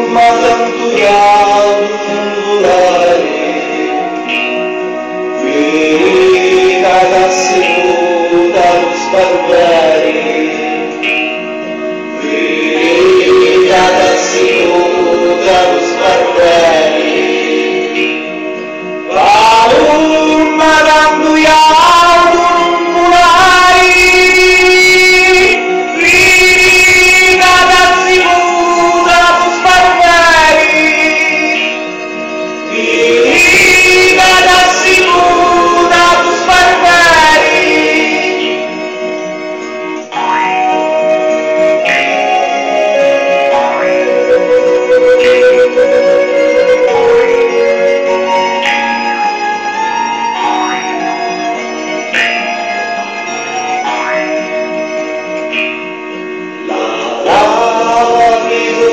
palumma tantu jautu ragazzi dallo sbarbari, ragazzi dallo sbarbari, palumma tantu jautu mulari, ragazzi dallo sbarbari, ragazzi dallo sbarbari.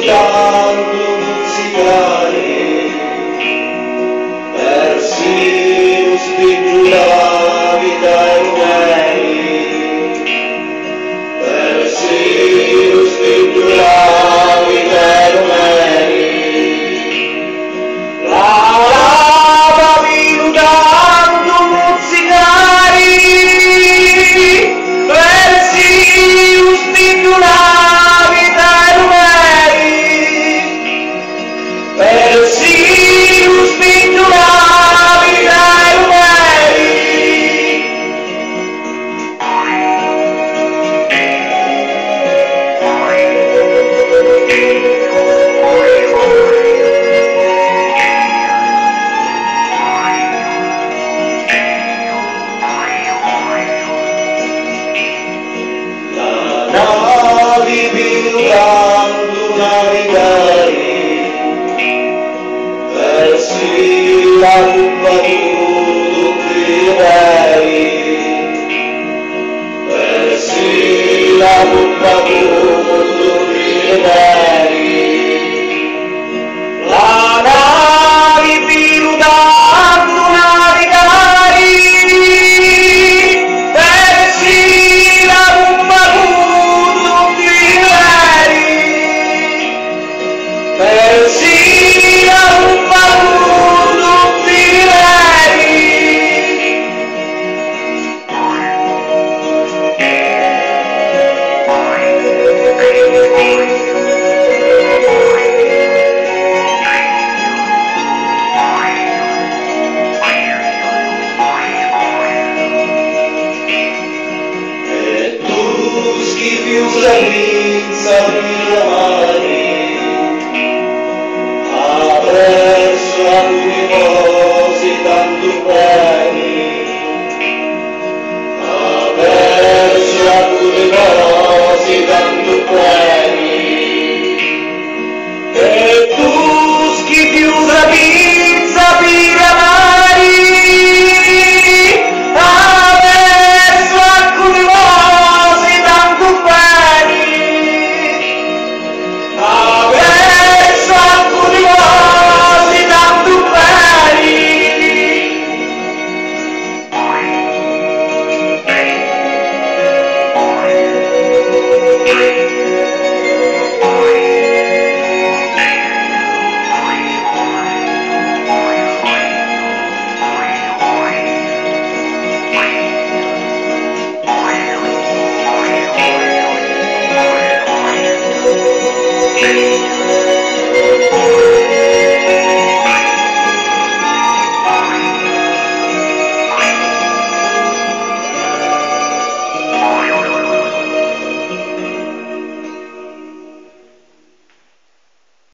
Tanto musicale, persino spiggiulavi dai numeri, persino spiggiulavi dai numeri, lavavi tanto musicali, persino spiggiulavi dai numeri, persino spiggiolavi dai numeri. La navivi tanto navigare, versi la lumba tu pirai, versi la lumba tu pirai, la navi pilotando navigari, versi la lumba tu pirai, versi la lumba tu pirai. E tu schifi usa grinza per la mani, ha perso alcuni cosi tanto beni, ha perso alcuni cosi tanto beni, e tu schifi usa grinza per la mani, ha perso alcuni cosi tanto beni, ha perso alcuni cosi tanto beni. Thank you.